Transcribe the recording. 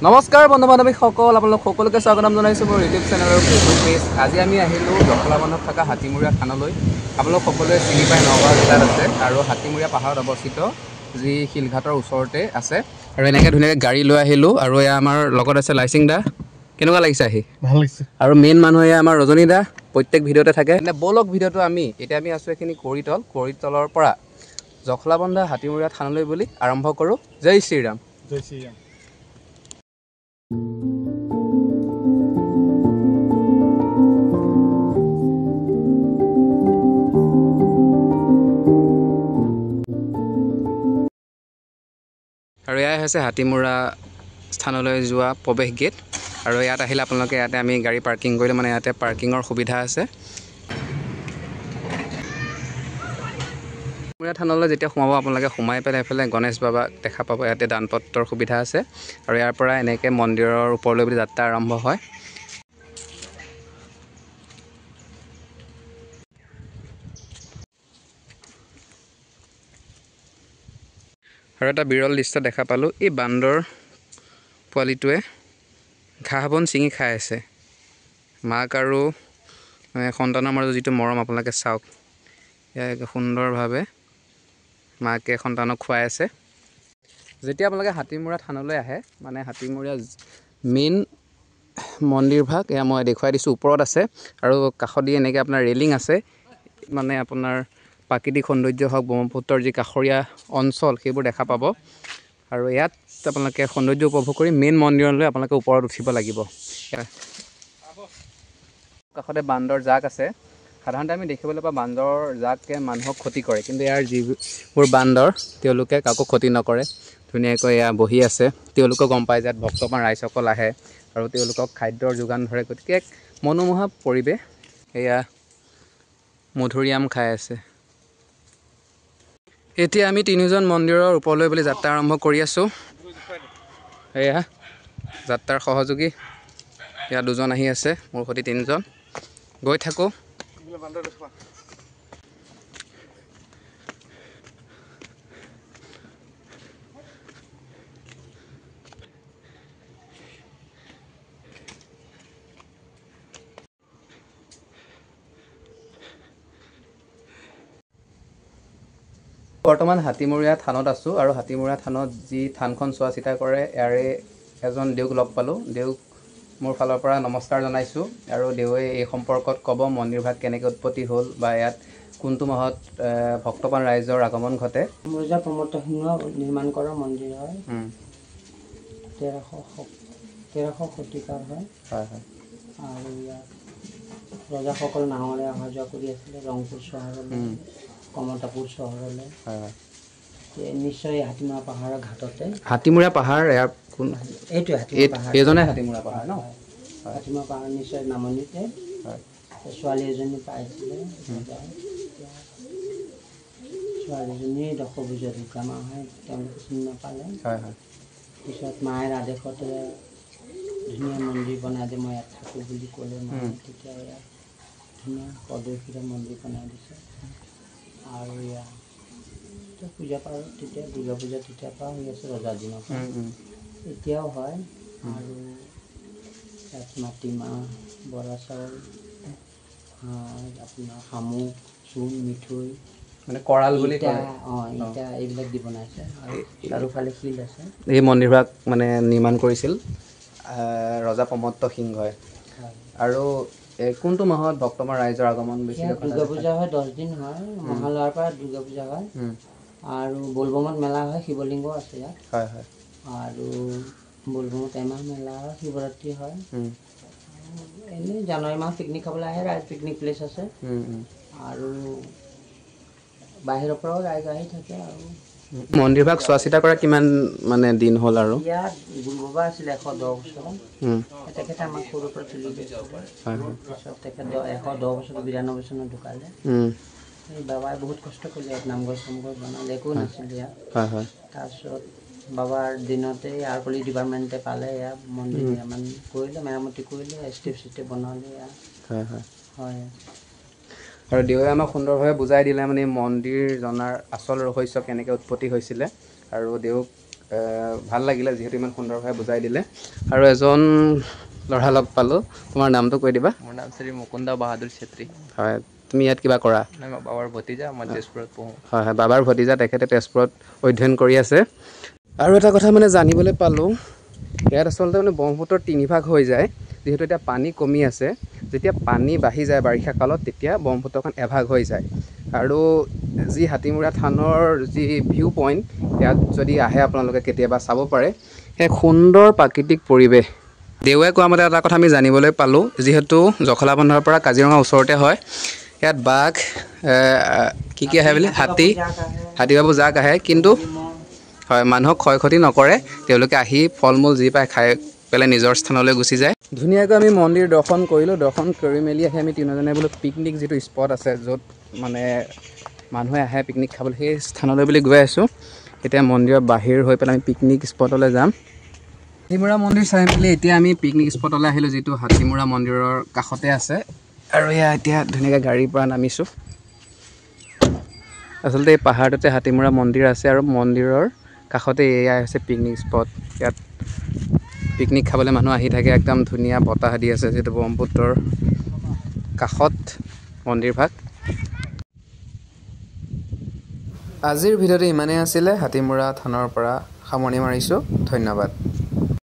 নমস্কাৰ বন্ধু বান্ধৱী সকল আপোনালোক সকলোকে স্বাগতম জনাইছোঁ মোৰ ইউটিউব চেনেল আৰু ফেচবুক পেজ। আজি আমি আহিলোঁ জখলাবন্ধাত থকা হাতীমূৰীয়া থানলৈ। আপোনালোক সকলোৱে চিনি পাই নগাঁও জিলাত আছে আৰু হাতীমূৰীয়া পাহাৰত অৱস্থিত যি শিলঘাটৰ ওচৰতে আছে। আৰু এনেকৈ ধুনীয়াকৈ গাড়ী লৈ আহিলোঁ আৰু এয়া আমাৰ লগত আছে লাইচিং দা। কেনেকুৱা লাগিছে আহি? ভাল লাগিছে। আৰু মেইন মানুহ এয়া আমাৰ ৰজনী দা, প্ৰত্যেক ভিডিঅ'তে থাকে। এনে বলক ভিডিঅ'টো এতিয়া আমি আছোঁ এইখিনি কৰিতলৰ পৰা জখলাবন্ধা হাতীমূৰীয়া থানলৈ বুলি আৰম্ভ কৰোঁ। জয় শ্ৰীৰাম। জয় শ্ৰীৰাম। আৰু এয়াই হৈছে হাতীমূৰা স্থানলৈ যোৱা প্ৰৱেশ গেট। আৰু ইয়াত আহিলে আপোনালোকে ইয়াতে আমি গাড়ী পাৰ্কিং কৰিলে মানে ইয়াতে পাৰ্কিঙৰ সুবিধা আছে। হাতীমূৰীয়া থানলৈ যেতিয়া সোমাব আপোনালোকে সোমাই পেলাই এইফালে গণেশ বাবাক দেখা পাব। ইয়াতে দান পত্ৰৰ সুবিধা আছে আৰু ইয়াৰ পৰা এনেকৈ মন্দিৰৰ ওপৰলৈ বুলি যাত্ৰা আৰম্ভ হয়। আৰু এটা বিৰল দৃশ্য দেখা পালোঁ, এই বান্দৰ পোৱালিটোৱে ঘাঁহ বন ছিঙি খাই আছে। মাক আৰু সন্তানৰ মাজত যিটো মৰম আপোনালোকে চাওক, ইয়াক সুন্দৰভাৱে মাকে সন্তানক খুৱাই আছে। যেতিয়া আপোনালোকে হাতীমূৰা থানলৈ আহে, মানে হাতীমূৰীয়া মেইন মন্দিৰভাগ এয়া মই দেখুৱাই দিছোঁ, ওপৰত আছে আৰু কাষত এনেকৈ আপোনাৰ ৰেলিং আছে। মানে আপোনাৰ প্ৰাকৃতিক সৌন্দৰ্য হওক, ব্ৰহ্মপুত্ৰৰ যি কাষৰীয়া অঞ্চল সেইবোৰ দেখা পাব। আৰু ইয়াত আপোনালোকে সৌন্দৰ্য উপভোগ কৰি মেইন মন্দিৰলৈ আপোনালোকে ওপৰত উঠিব লাগিব। কাষতে বান্দৰ জাক আছে। সাধাৰণতে আমি দেখিবলৈ পাওঁ বান্দৰ জাকে মানুহক ক্ষতি কৰে, কিন্তু ইয়াৰ যিবোৰ বান্দৰ তেওঁলোকে কাকো ক্ষতি নকৰে। ধুনীয়াকৈ এয়া বহি আছে। তেওঁলোকেও গম পায় যে ইয়াত ভক্তপ্ৰাণ ৰাইজসকল আহে আৰু তেওঁলোকক খাদ্যৰ যোগান ধৰে। গতিকে এক মনোমোহা পৰিৱেশ। এয়া মধুৰিআম খাই আছে। এতিয়া আমি তিনিওজন মন্দিৰৰ ওপৰলৈ বুলি যাত্ৰা আৰম্ভ কৰি আছোঁ। এয়া যাত্ৰাৰ সহযোগী ইয়াত দুজন আহি আছে, মোৰ সৈতে তিনিজন গৈ থাকোঁ। বৰ্তমান হাতীমূৰীয়া থানত আছোঁ আৰু হাতীমূৰীয়া থানত যি থানখন চোৱা চিতা কৰে ইয়াৰে এজন দেউক লগ পালোঁ। দেউক মোৰ ফালৰ পৰা নমস্কাৰ জনাইছোঁ আৰু দেউৱে এই সম্পৰ্কত ক'ব মন্দিৰভাগ কেনেকৈ উৎপত্তি হ'ল বা ইয়াত কোনটো মাহত ভক্তপ্ৰাণ ৰাইজৰ আগমন ঘটে। ৰজা প্ৰমত্ত সিংহ নিৰ্মাণ কৰা মন্দিৰ হয়। 1300 শতিকাৰ হয়। আৰু ইয়াত ৰজাসকল নাৱেৰে অহা যোৱা কৰি আছিলে ৰংপুৰ চহৰলৈ, কমতাপুৰ চহৰলৈ। নিশ্চয় হাতীমূৰা পাহাৰৰ ঘাটতে। হাতীমূৰা পাহাৰ ইয়াৰ কোন? এইটোৱে এইজনে হাতীমূৰা পাহাৰ ন? হাতীমূৰা পাহাৰ নিশ্চয় নামনিতে। ছোৱালী এজনী পাইছিলে। ছোৱালীজনী দশভুজা ঢুকামা হয়, তেওঁলোকে চিনি নাপালে। পিছত মায়েৰ আদেশতে ধুনীয়া মন্দিৰ বনাই দিয়ে, মই ইয়াত থাকোঁ বুলি ক'লে মায়ে। তেতিয়া ইয়াত ধুনীয়া পদৰ্শিত মন্দিৰ বনাই দিছে। আৰু ইয়াত পূজা পাৰ তেতিয়া দুৰ্গা পূজা তেতিয়াৰ পৰা হৈ আছে, ৰজাৰ দিনৰ পৰা এতিয়াও হয়। আৰু ইয়াত মাটিমাহ, বৰা চাউল, আপোনাৰ শামুক, চূণ, মিঠৈ, মানে কৰাল বুলি ইটা এইবিলাক দি বনাইছে। আৰু চাৰিওফালে শিল আছে। এই মন্দিৰভাগ মানে নিৰ্মাণ কৰিছিল ৰজা প্ৰমত্ত সিংহই। আৰু কোনটো মাহত বৰ্তমান ৰাইজৰ আগমন বেছিকৈ? দুৰ্গা পূজা হয়, 10 দিন হয়। মহালয়াৰ পৰা দুৰ্গা পূজা হয়। আৰু বলবমত মেলা হয়, শিৱলিংগ আছে ইয়াত। আৰু বলবমত এমাহ মেলা হয়, শিৱৰাত্ৰি হয়। এনেই জানুৱাৰী মাহ পিকনিক খাবলৈ আহে ৰাইজ, পিকনিক প্লেচ আছে। আৰু বাহিৰৰ পৰাও ৰাইজ আহি থাকে। আৰু মন্দিৰভাগ চোৱা চিতা কৰা কিমান মানে দিন হ'ল? আৰু ইয়াত গুৰু বাবা আছিলে 110 বছৰ। তেখেতে আমাক সৰুৰ পৰা তুলি দিছিলে। তাৰপিছত তেখেত 110 বছৰ 92 চনত ঢুকালে। এই বাবাই বহুত কষ্ট কৰিলে, ইয়াত নামঘৰ চামঘৰ বনালে, একো নাছিলে ইয়াত। তাৰপিছত বাবাৰ দিনতে আৰ্কলি ডিপাৰ্টমেণ্টে পালে ইয়াত মন্দিৰ নিৰ্মাণ কৰিলে, মেৰামতি কৰিলে, ষ্টেপ চিষ্টেপ বনালে ইয়াত। হয়। আৰু দেউৱে আমাক সুন্দৰভাৱে বুজাই দিলে মানে মন্দিৰ জনাৰ আচল ৰহস্য কেনেকৈ উৎপত্তি হৈছিলে। আৰু দেউক ভাল লাগিলে যিহেতু ইমান সুন্দৰভাৱে বুজাই দিলে। আৰু এজন ল'ৰা লগ পালোঁ, তোমাৰ নামটো কৈ দিবা। মোৰ নাম শ্ৰী মুকুন্দ বাহাদুৰ চেত্ৰী। হয়, তুমি ইয়াত কিবা কৰা? মই বাবাৰ ভতিজা, মই তেজপুৰত পঢ়োঁ। হয় হয়, বাবাৰ ভতিজা, তেখেতে তেজপুৰত অধ্যয়ন কৰি আছে। আৰু এটা কথা মানে জানিবলৈ পালোঁ, ইয়াত আচলতে মানে ব্ৰহ্মপুত্ৰৰ 3 ভাগ হৈ যায়। যিহেতু এতিয়া পানী কমি আছে, যেতিয়া পানী বাঢ়ি যায় বাৰিষা কালত তেতিয়া ব্ৰহ্মপুত্ৰখন এভাগ হৈ যায়। আৰু যি হাতীমূৰা থানৰ যি ভিউ পইণ্ট, ইয়াত যদি আহে আপোনালোকে কেতিয়াবা চাব পাৰে, এক সুন্দৰ প্ৰাকৃতিক পৰিৱেশ। দেউৱে কোৱা মতে এটা কথা আমি জানিবলৈ পালোঁ, যিহেতু জখলাবন্ধাৰ পৰা কাজিৰঙা ওচৰতে হয়, ইয়াত বাঘ কি আহে বোলে, হাতী বাবু জাক আহে, কিন্তু হয় মানুহক ক্ষয় ক্ষতি নকৰে, তেওঁলোকে আহি ফল মূল যি পায় খাই পেলাই নিজৰ স্থানলৈ গুচি যায়। ধুনীয়াকৈ আমি মন্দিৰ দৰ্শন কৰিলোঁ, দৰ্শন কৰি মেলি আহি আমি তিনিজনে বোলো পিকনিক যিটো স্পট আছে য'ত মানে মানুহে আহে পিকনিক খাবলৈ, সেই স্থানলৈ বুলি গৈ আছোঁ। এতিয়া মন্দিৰৰ বাহিৰ হৈ পেলাই আমি পিকনিক স্পটলৈ যাম। হাতীমূৰা মন্দিৰ চাই মেলি এতিয়া আমি পিকনিক স্পটলৈ আহিলোঁ, যিটো হাতীমূৰা মন্দিৰৰ কাষতে আছে। আৰু এয়া এতিয়া ধুনীয়াকৈ গাড়ীৰ পৰা নামিছোঁ। আচলতে এই পাহাৰটোতে হাতীমূৰা মন্দিৰ আছে আৰু মন্দিৰৰ কাষতে এয়া হৈছে পিকনিক স্পট। ইয়াত পিকনিক খাবলৈ মানুহ আহি থাকে, একদম ধুনীয়া বতাহ দি আছে, যিহেতু ব্ৰহ্মপুত্ৰৰ কাষত মন্দিৰভাগ। আজিৰ ভিডিঅ'টো ইমানেই আছিলে। হাতীমূৰা থানৰ পৰা সামৰণি মাৰিছোঁ। ধন্যবাদ।